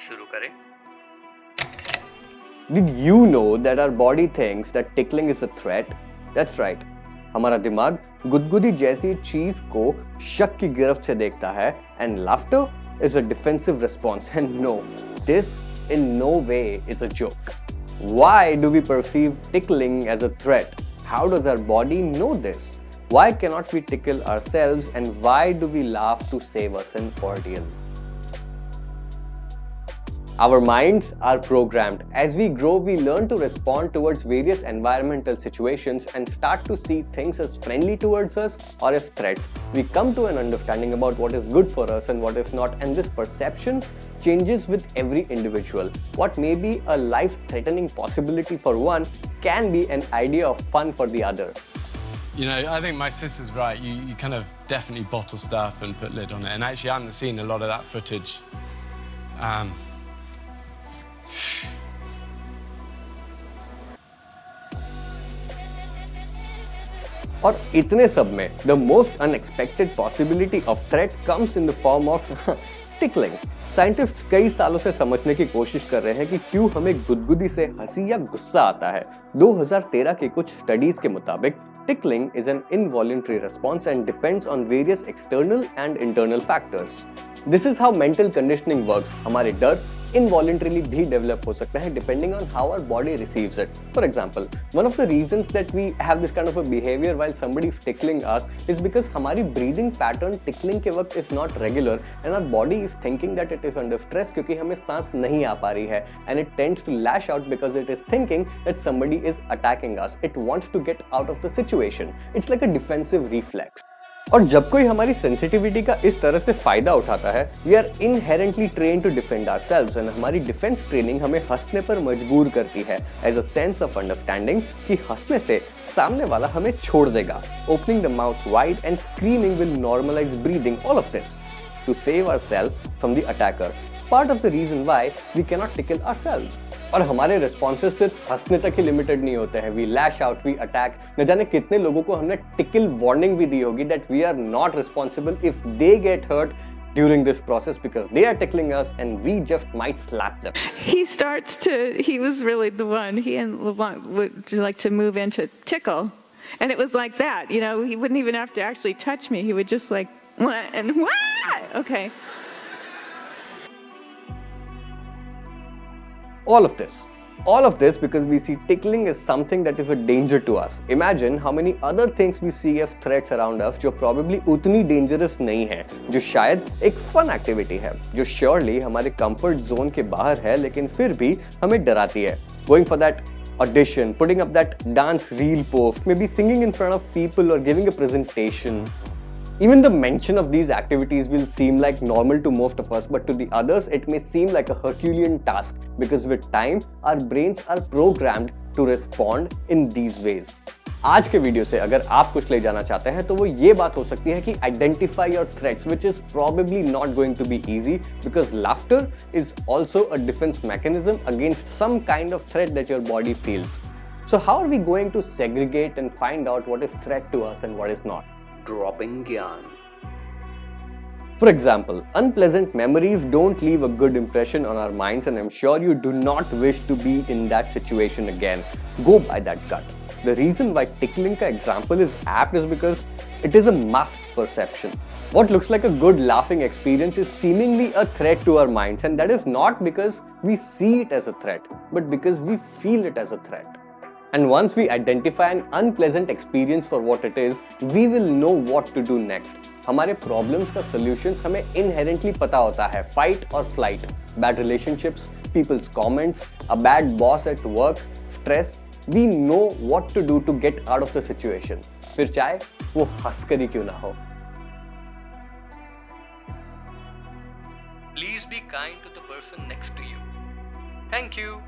शुरू करें। Did you know that our body thinks that tickling is a threat? That's right. हमारा दिमाग गुदगुदी जैसी चीज को शक की गिरफ्त से देखता है and laughter is a defensive response. And no, this in no way is a joke. Why do we perceive tickling as a threat? How does our body know this? Why cannot we tickle ourselves and why do we laugh to save us an ordeal? Our minds are programmed. As we grow, we learn to respond towards various environmental situations and start to see things as friendly towards us or as threats. We come to an understanding about what is good for us and what is not, and this perception changes with every individual. What may be a life-threatening possibility for one can be an idea of fun for the other. You know, I think my sister's right. You kind of definitely bottle stuff and put lid on it. And actually, I haven't seen a lot of that footage. और इतने सब में the most unexpected possibility of threat comes in the form of tickling. Scientist कई सालों से समझने की कोशिश कर रहे हैं कि क्यों हमें गुदगुदी से हंसी या गुस्सा आता है। 2013 के कुछ स्टडीज के मुताबिक tickling is an involuntary response and depends on various external and internal factors. This is how mental conditioning works. हमारे डर involuntarily भी develop हो सकता है depending on how our body receives it. For example, one of the reasons that we have this kind of a behavior while somebody is tickling us is because हमारी breathing pattern tickling के वक्त is not regular and our body is thinking that it is under stress क्योंकि हमें सांस नहीं आ पा रही है and it tends to lash out because it is thinking that somebody is attacking us. It wants to get out of the situation. It's like a defensive reflex. और जब कोई हमारी सेंसिटिविटी का इस तरह से फायदा उठाता है, we are inherently trained to defend ourselves and हमारी डिफेंस ट्रेनिंग हमें हंसने पर मजबूर करती है as a sense of understanding कि हंसने से सामने वाला हमें छोड़ देगा. Opening the mouth wide and screaming will normalize breathing. All of this to save ourselves from the attacker. Part of the reason why we cannot tickle ourselves. और हमारे रिस्पॉन्सेस सिर्फ हंसने तक ही लिमिटेड नहीं होते हैं. We lash out, we attack. न जाने कितने लोगों को हमने टिकल वार्निंग भी दी होगी that we are not responsible if they get hurt during this process because they are tickling us and we just might slap them. He was really the one, he and Levant would like to move into tickle. And it was like that, you know, he wouldn't even have to actually touch me. He would just like, and okay. All of this because we see tickling as something that is a danger to us. Imagine how many other things we see as threats around us जो probably उतनी dangerous नहीं है, जो शायद एक fun activity है, जो surely हमारे comfort zone के बाहर है लेकिन फिर भी हमें डराती है. Going for that audition, putting up that dance reel post, maybe singing in front of people or giving a presentation. Even the mention of these activities will seem like normal to most of us, but to the others it may seem like a Herculean task because with time our brains are programmed to respond in these ways. आज के video से अगर आप कुछ ले जाना चाहते हैं तो वो ये बात हो सकती है कि identify your threats, which is probably not going to be easy because laughter is also a defense mechanism against some kind of threat that your body feels. So how are we going to segregate and find out what is threat to us and what is not? Dropping Gyan. For example, unpleasant memories don't leave a good impression on our minds and I'm sure you do not wish to be in that situation again. Go by that gut. The reason why tickling ka example is apt is because it is a masked perception. What looks like a good laughing experience is seemingly a threat to our minds, and that is not because we see it as a threat, but because we feel it as a threat. And once we identify an unpleasant experience for what it is, we will know what to do next. हमारे problems का solutions हमें inherently पता होता है. Fight or flight, bad relationships, people's comments, a bad boss at work, stress. We know what to do to get out of the situation. फिर चाहे वो हंसकर ही क्यों ना हो. Please be kind to the person next to you. Thank you.